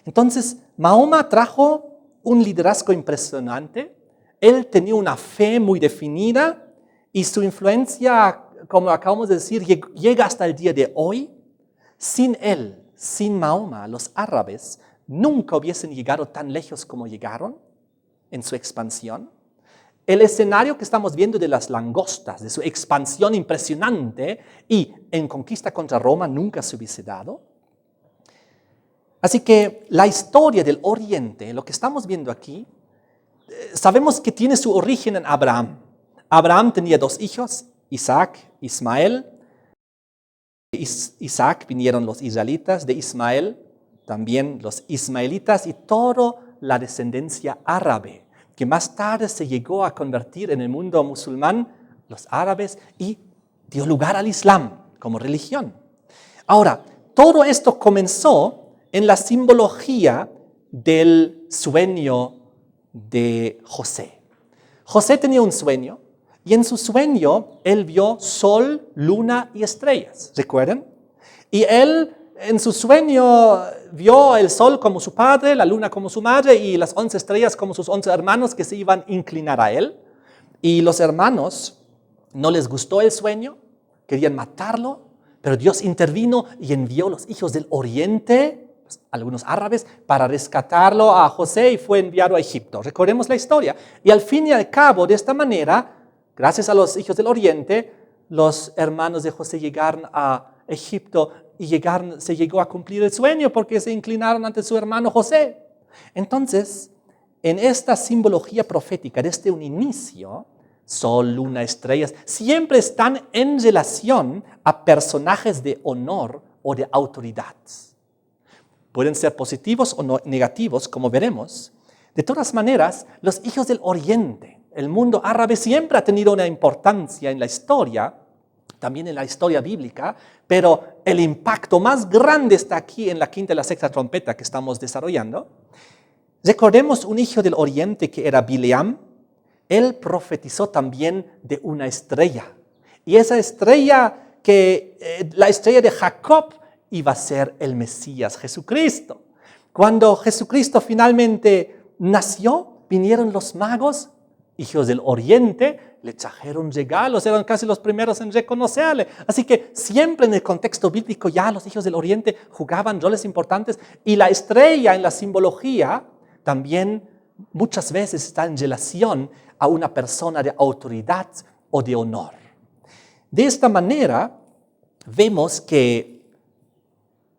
Entonces, Mahoma trajo un liderazgo impresionante. Él tenía una fe muy definida y su influencia, como acabamos de decir, llega hasta el día de hoy. Sin él, sin Mahoma, los árabes nunca hubiesen llegado tan lejos como llegaron. en su expansión. El escenario que estamos viendo de las langostas, de su expansión impresionante y en conquista contra Roma nunca se hubiese dado. Así que la historia del Oriente, lo que estamos viendo aquí, sabemos que tiene su origen en Abraham. Abraham tenía 2 hijos, Isaac, Ismael. De Isaac vinieron los israelitas, de Ismael también los ismaelitas y toda la descendencia árabe, que más tarde se llegó a convertir en el mundo musulmán, los árabes, y dio lugar al Islam como religión. Ahora, todo esto comenzó en la simbología del sueño de José. José tenía un sueño y en su sueño él vio sol, luna y estrellas, ¿recuerdan? Y él en su sueño vio el sol como su padre, la luna como su madre y las 11 estrellas como sus 11 hermanos que se iban a inclinar a él. Y los hermanos no les gustó el sueño, querían matarlo, pero Dios intervino y envió los hijos del oriente, algunos árabes, para rescatarlo a José y fue enviado a Egipto. Recordemos la historia. Y al fin y al cabo, de esta manera, gracias a los hijos del oriente, los hermanos de José llegaron a Egipto y se llegó a cumplir el sueño porque se inclinaron ante su hermano José. Entonces, en esta simbología profética, desde un inicio, sol, luna, estrellas, siempre están en relación a personajes de honor o de autoridad. Pueden ser positivos o no negativos, como veremos. De todas maneras, los hijos del Oriente, el mundo árabe siempre ha tenido una importancia en la historia, también en la historia bíblica, pero el impacto más grande está aquí en la quinta y la sexta trompeta que estamos desarrollando. Recordemos un hijo del Oriente que era Bileam. Él profetizó también de una estrella. Y esa estrella, la estrella de Jacob, iba a ser el Mesías, Jesucristo. Cuando Jesucristo finalmente nació, vinieron los magos, hijos del Oriente, le trajeron regalos, eran casi los primeros en reconocerle. Así que siempre en el contexto bíblico ya los hijos del Oriente jugaban roles importantes y la estrella en la simbología también muchas veces está en relación a una persona de autoridad o de honor. De esta manera vemos que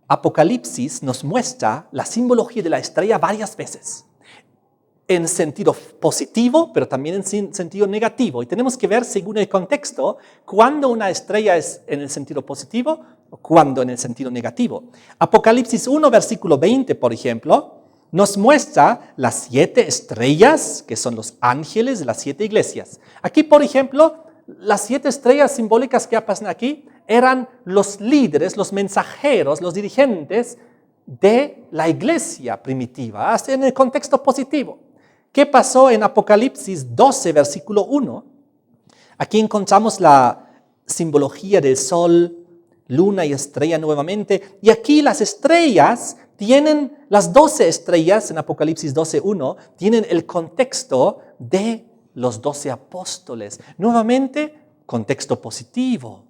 Apocalipsis nos muestra la simbología de la estrella varias veces. En sentido positivo, pero también en sentido negativo. Y tenemos que ver, según el contexto, cuándo una estrella es en el sentido positivo o cuándo en el sentido negativo. Apocalipsis 1, versículo 20, por ejemplo, nos muestra las 7 estrellas, que son los ángeles de las 7 iglesias. Aquí, por ejemplo, las 7 estrellas simbólicas que aparecen aquí eran los líderes, los mensajeros, los dirigentes de la iglesia primitiva, hasta en el contexto positivo. ¿Qué pasó en Apocalipsis 12, versículo 1? Aquí encontramos la simbología del sol, luna y estrella nuevamente. Y aquí las estrellas tienen, las 12 estrellas en Apocalipsis 12, 1, tienen el contexto de los 12 apóstoles. Nuevamente, contexto positivo.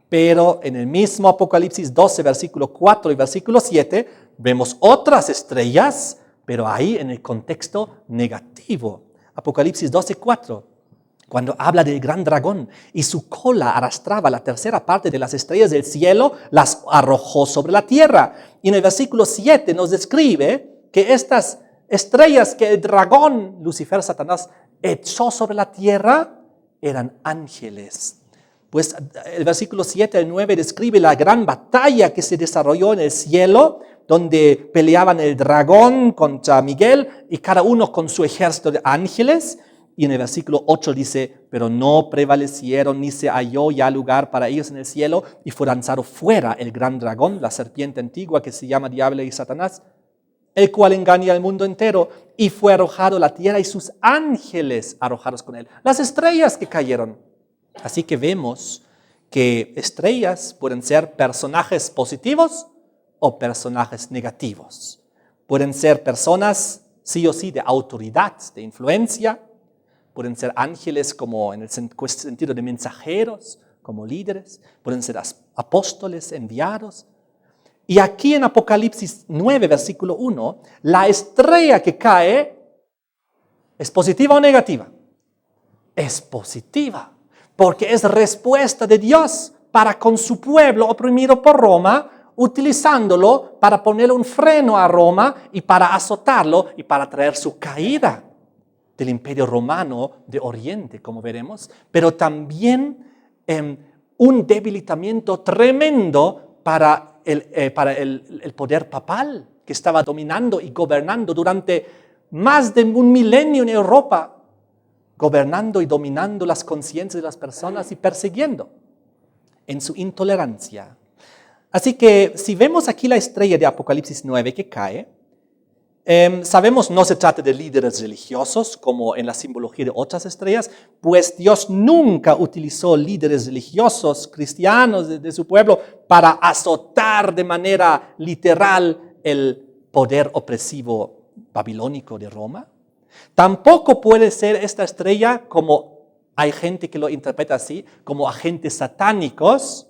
Pero en el mismo Apocalipsis 12, versículo 4 y versículo 7, vemos otras estrellas, pero ahí en el contexto negativo. Apocalipsis 12, 4, cuando habla del gran dragón y su cola arrastraba la tercera parte de las estrellas del cielo, las arrojó sobre la tierra. Y en el versículo 7 nos describe que estas estrellas que el dragón, Lucifer, Satanás, echó sobre la tierra, eran ángeles. Pues el versículo 7 al 9 describe la gran batalla que se desarrolló en el cielo, donde peleaban el dragón contra Miguel y cada uno con su ejército de ángeles. Y en el versículo 8 dice, pero no prevalecieron ni se halló ya lugar para ellos en el cielo y fue lanzado fuera el gran dragón, la serpiente antigua que se llama Diablo y Satanás, el cual engaña al mundo entero, y fue arrojado a la tierra y sus ángeles arrojados con él. Las estrellas que cayeron. Así que vemos que estrellas pueden ser personajes positivos o personajes negativos. Pueden ser personas, sí o sí, de autoridad, de influencia. Pueden ser ángeles como en el sentido de mensajeros, como líderes. Pueden ser apóstoles enviados. Y aquí en Apocalipsis 9, versículo 1, la estrella que cae ¿Es positiva o negativa? Es positiva, porque es respuesta de Dios para con su pueblo oprimido por Roma, utilizándolo para ponerle un freno a Roma y para azotarlo y para traer su caída del Imperio Romano de Oriente, como veremos, pero también un debilitamiento tremendo para el poder papal que estaba dominando y gobernando durante más de un milenio en Europa, gobernando y dominando las conciencias de las personas y persiguiendo en su intolerancia. Así que si vemos aquí la estrella de Apocalipsis 9 que cae, sabemos no se trata de líderes religiosos como en la simbología de otras estrellas, pues Dios nunca utilizó líderes religiosos cristianos de su pueblo para azotar de manera literal el poder opresivo babilónico de Roma. Tampoco puede ser esta estrella, como hay gente que lo interpreta así, como agentes satánicos,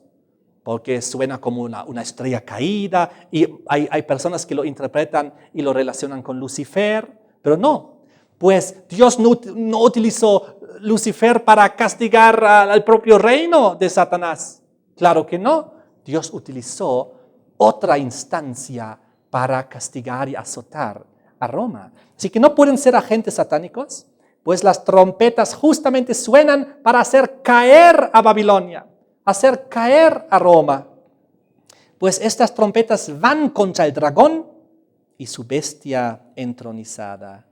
porque suena como una estrella caída, y hay personas que lo interpretan y lo relacionan con Lucifer, pero no, pues Dios no utilizó Lucifer para castigar al propio reino de Satanás. Claro que no, Dios utilizó otra instancia para castigar y azotar a Roma. Así que no pueden ser agentes satánicos, pues las trompetas justamente suenan para hacer caer a Babilonia, hacer caer a Roma. Pues estas trompetas van contra el dragón y su bestia entronizada.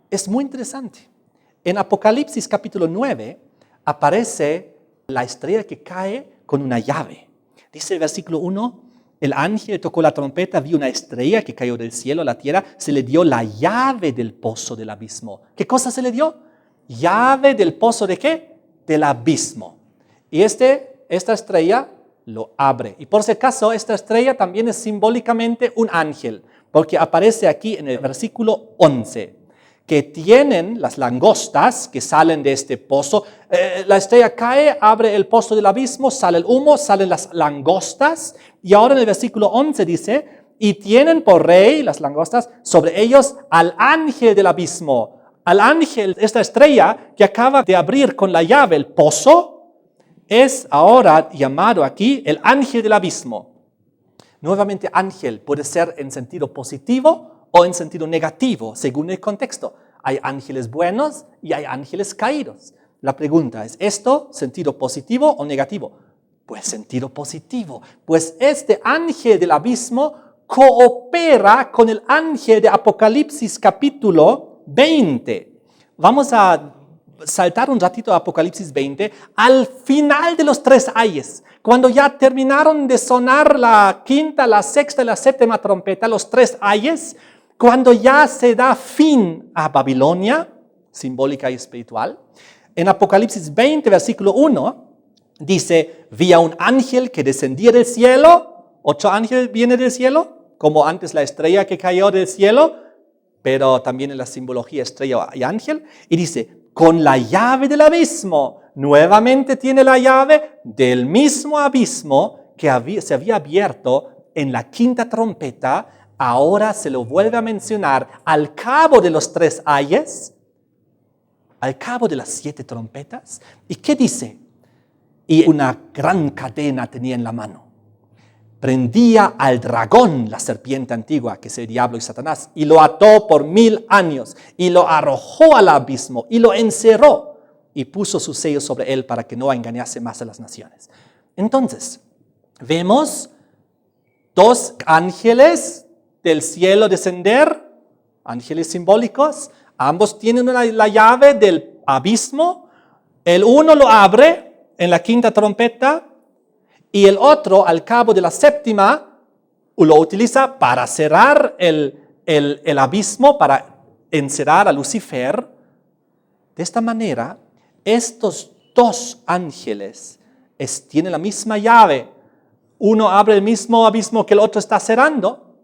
Es muy interesante. En Apocalipsis capítulo 9 aparece la estrella que cae con una llave. Dice el versículo 1, el ángel tocó la trompeta, vio una estrella que cayó del cielo a la tierra, se le dio la llave del pozo del abismo. ¿Qué cosa se le dio? Llave del pozo ¿de qué? Del abismo. Y esta estrella lo abre. Y por si acaso, esta estrella también es simbólicamente un ángel, porque aparece aquí en el versículo 11, que tienen las langostas que salen de este pozo. La estrella cae, abre el pozo del abismo, sale el humo, salen las langostas. Y ahora en el versículo 11 dice, y tienen por rey, las langostas, sobre ellos al ángel del abismo. Al ángel, esta estrella que acaba de abrir con la llave el pozo, es ahora llamado aquí el ángel del abismo. Nuevamente, ángel puede ser en sentido positivo o en sentido negativo, según el contexto. Hay ángeles buenos y hay ángeles caídos. La pregunta es, ¿esto sentido positivo o negativo? Pues sentido positivo. Pues este ángel del abismo coopera con el ángel de Apocalipsis capítulo 20. Vamos a saltar un ratito a Apocalipsis 20, al final de los 3 ayes, cuando ya terminaron de sonar la quinta, la sexta y la séptima trompeta, los 3 ayes, cuando ya se da fin a Babilonia, simbólica y espiritual, en Apocalipsis 20, versículo 1, dice, vi a un ángel que descendía del cielo, otro ángel viene del cielo, como antes la estrella que cayó del cielo, pero también en la simbología estrella y ángel, y dice, con la llave del abismo, nuevamente tiene la llave del mismo abismo que se había abierto en la quinta trompeta, ahora se lo vuelve a mencionar al cabo de los 3 ayes, al cabo de las 7 trompetas. ¿Y qué dice? Y una gran cadena tenía en la mano. Prendía al dragón, la serpiente antigua, que es el diablo y Satanás, y lo ató por 1000 años, y lo arrojó al abismo, y lo encerró, y puso su sello sobre él para que no engañase más a las naciones. Entonces, vemos 2 ángeles del cielo descender, ángeles simbólicos, ambos tienen la llave del abismo, el uno lo abre en la quinta trompeta, y el otro, al cabo de la séptima, lo utiliza para cerrar el abismo, para encerrar a Lucifer. De esta manera, estos 2 ángeles tienen la misma llave. Uno abre el mismo abismo que el otro está cerrando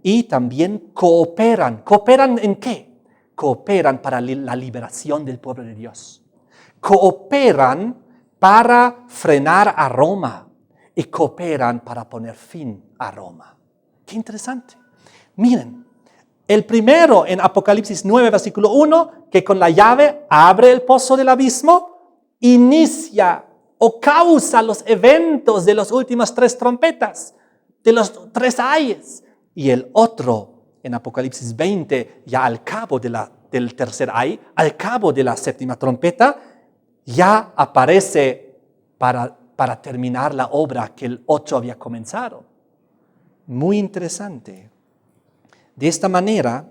y también cooperan. ¿Cooperan en qué? Cooperan para la liberación del pueblo de Dios. Cooperan para frenar a Roma. Y cooperan para poner fin a Roma. ¡Qué interesante! Miren, El primero en Apocalipsis 9, versículo 1, que con la llave abre el pozo del abismo, inicia o causa los eventos de las últimas 3 trompetas, de los 3 ayes. Y el otro en Apocalipsis 20, ya al cabo del tercer ay, al cabo de la 7ª trompeta, ya aparece para terminar la obra que el 8 había comenzado. Muy interesante. De esta manera,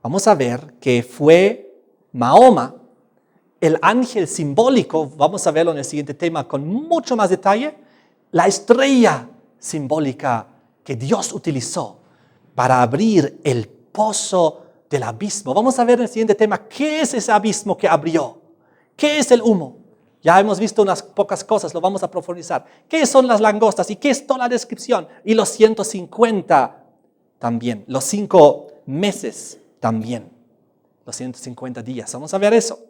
vamos a ver que fue Mahoma, el ángel simbólico, vamos a verlo en el siguiente tema con mucho más detalle, la estrella simbólica que Dios utilizó para abrir el pozo del abismo. Vamos a ver en el siguiente tema qué es ese abismo que abrió, qué es el humo. Ya hemos visto unas pocas cosas, lo vamos a profundizar. ¿Qué son las langostas y qué es toda la descripción? Y los 150 también, los 5 meses también, los 150 días. Vamos a ver eso.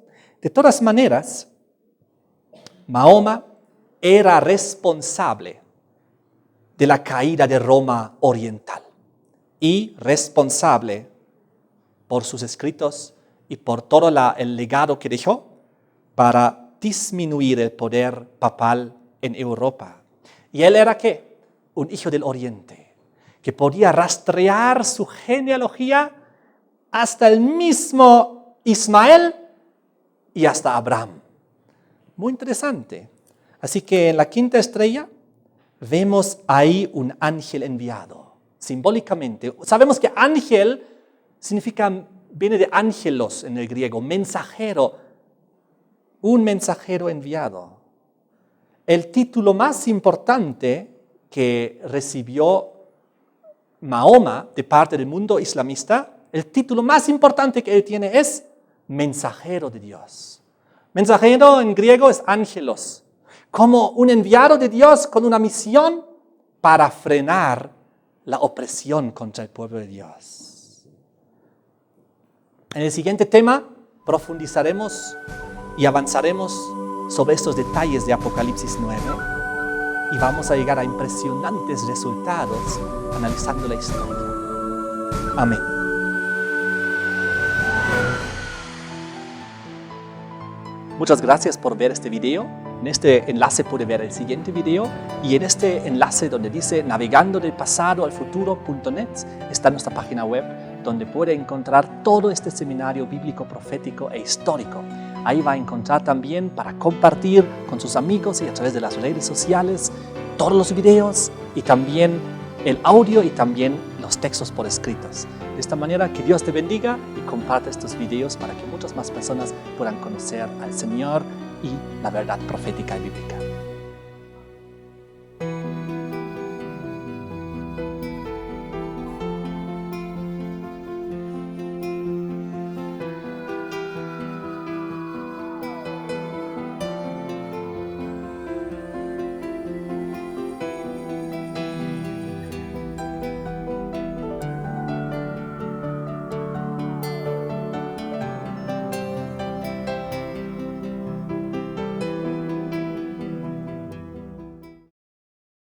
De todas maneras, Mahoma era responsable de la caída de Roma oriental y responsable por sus escritos y por todo el legado que dejó para disminuir el poder papal en Europa. ¿Y él era qué? Un hijo del Oriente, que podía rastrear su genealogía hasta el mismo Ismael y hasta Abraham. Muy interesante. Así que en la 5ª estrella vemos ahí un ángel enviado, simbólicamente. Sabemos que ángel viene de ángelos en el griego, mensajero, un mensajero enviado. El título más importante que recibió Mahoma de parte del mundo islamista, el título más importante que él tiene es mensajero de Dios. Mensajero en griego es ángelos, como un enviado de Dios con una misión para frenar la opresión contra el pueblo de Dios. En el siguiente tema profundizaremos y avanzaremos sobre estos detalles de Apocalipsis 9 y vamos a llegar a impresionantes resultados analizando la historia. Amén. Muchas gracias por ver este video. En este enlace puede ver el siguiente video y en este enlace donde dice navegando del pasado al futuro.net está nuestra página web donde puede encontrar todo este seminario bíblico, profético e histórico. Ahí va a encontrar también para compartir con sus amigos y a través de las redes sociales todos los videos y también el audio y también los textos por escritos. De esta manera que Dios te bendiga y comparte estos videos para que muchas más personas puedan conocer al Señor y la verdad profética y bíblica.